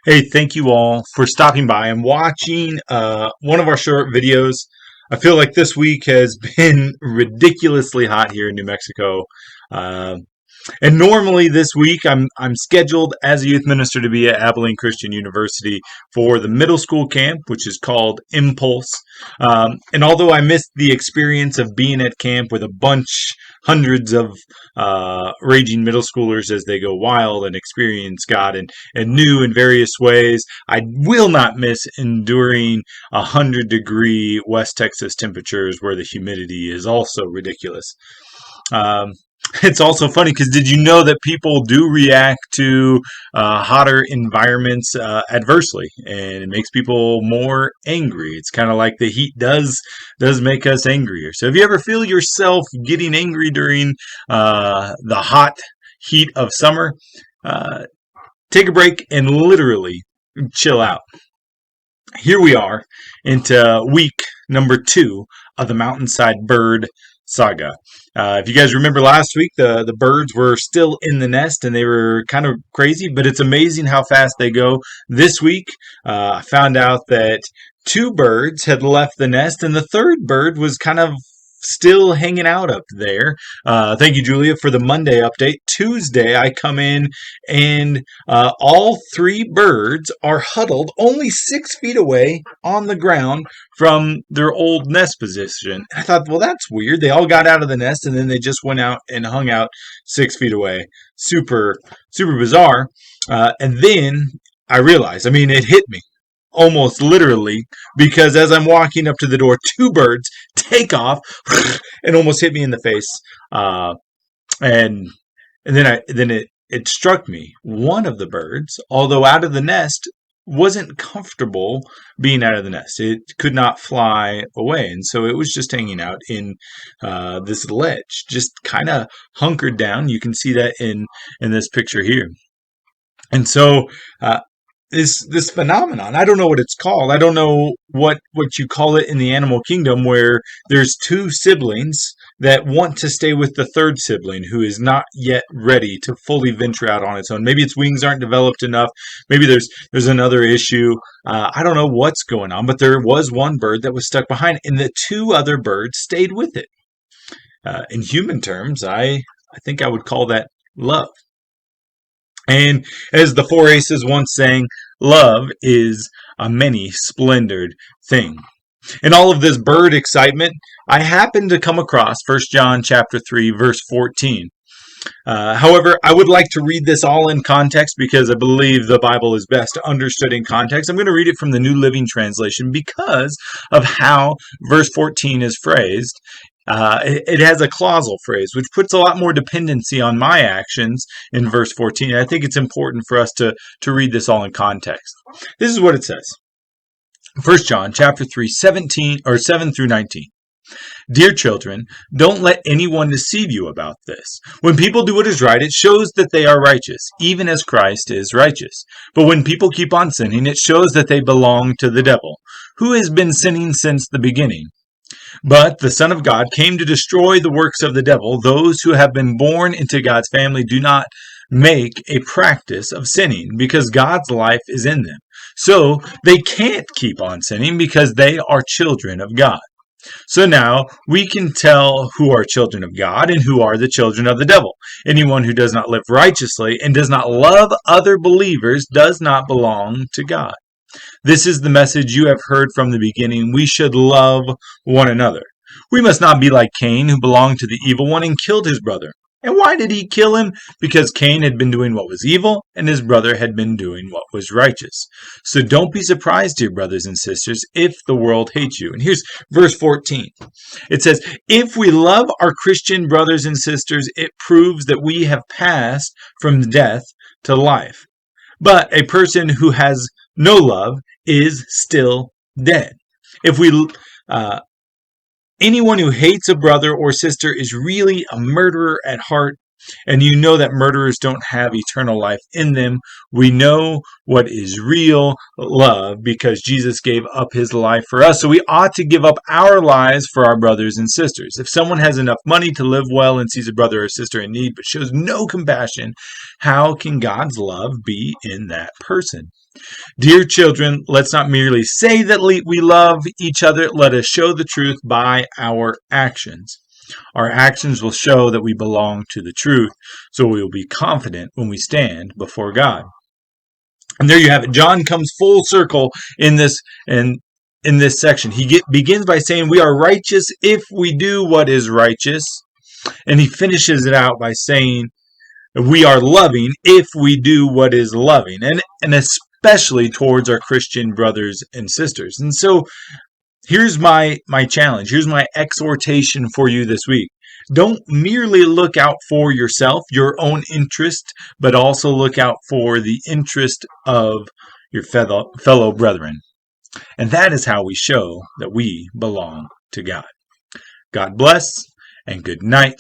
Hey, thank you all for stopping by and watching one of our short videos. I feel like this week has been ridiculously hot here in New Mexico. Um and normally this week I'm scheduled as a youth minister to be at Abilene Christian University for the middle school camp, which is called Impulse. And although I missed the experience of being at camp with a bunch, hundreds of raging middle schoolers as they go wild and experience God in new and various ways, I will not miss enduring 100-degree West Texas temperatures where the humidity is also ridiculous. Um, it's also funny because did you know that people do react to hotter environments adversely, and it makes people more angry? It's kind of like the heat does make us angrier. So, if you ever feel yourself getting angry during the hot heat of summer, uh, take a break and literally chill out. Here we are into week number 2 of the Mountainside Bird Saga. If you guys remember last week, the birds were still in the nest and they were kind of crazy, but it's amazing how fast they go. This week, I found out that 2 birds had left the nest and the third bird was kind of still hanging out up there. Thank you, Julia, for the Monday update. Tuesday, I come in and all 3 birds are huddled only 6 feet away on the ground from their old nest position. I thought, well, that's weird. They all got out of the nest and then they just went out and hung out 6 feet away. Super, super bizarre. And then I realized, it hit me almost literally because as I'm walking up to the door, 2 birds take off and almost hit me in the face. Uh, and and then it struck me. One of the birds, although out of the nest, wasn't comfortable being out of the nest. It could not fly away, and so it was just hanging out in this ledge, just kind of hunkered down. You can see that in this picture here. And so uh, this phenomenon. I don't know what it's called. I don't know what you call it in the animal kingdom where there's 2 siblings that want to stay with the third sibling who is not yet ready to fully venture out on its own. Maybe its wings aren't developed enough. Maybe there's another issue. I don't know what's going on, but there was one bird that was stuck behind, and the 2 other birds stayed with it. In human terms, I think I would call that love. And as the Four Aces once sang, love is a many splendored thing. In all of this bird excitement, I happened to come across 1 John chapter 3, verse 14. However, I would like to read this all in context because I believe the Bible is best understood in context. I'm going to read it from the New Living Translation because of how verse 14 is phrased. It has a clausal phrase, which puts a lot more dependency on my actions in verse 14. I think it's important for us to read this all in context. This is what it says. 1 John chapter 3, 17 or 7 through 19. Dear children, don't let anyone deceive you about this. When people do what is right, it shows that they are righteous, even as Christ is righteous. But when people keep on sinning, it shows that they belong to the devil, who has been sinning since the beginning. But the Son of God came to destroy the works of the devil. Those who have been born into God's family do not make a practice of sinning because God's life is in them. So they can't keep on sinning because they are children of God. So now we can tell who are children of God and who are the children of the devil. Anyone who does not live righteously and does not love other believers does not belong to God. This is the message you have heard from the beginning. We should love one another. We must not be like Cain, who belonged to the evil one and killed his brother. And why did he kill him? Because Cain had been doing what was evil, and his brother had been doing what was righteous. So don't be surprised, dear brothers and sisters, if the world hates you. And here's verse 14. It says, if we love our Christian brothers and sisters, it proves that we have passed from death to life. But a person who has no love is still dead. If we anyone who hates a brother or sister is really a murderer at heart. And you know that murderers don't have eternal life in them. We know what is real love because Jesus gave up his life for us. So we ought to give up our lives for our brothers and sisters. If someone has enough money to live well and sees a brother or sister in need but shows no compassion, how can God's love be in that person? Dear children, let's not merely say that we love each other. Let us show the truth by our actions. Our actions will show that we belong to the truth, so we will be confident when we stand before God. And there you have it. John comes full circle in this section. He begins by saying we are righteous if we do what is righteous, and he finishes it out by saying we are loving if we do what is loving, and especially towards our Christian brothers and sisters. And so here's my challenge. Here's my exhortation for you this week. Don't merely look out for yourself, your own interest, but also look out for the interest of your fellow brethren. And that is how we show that we belong to God. God bless and good night.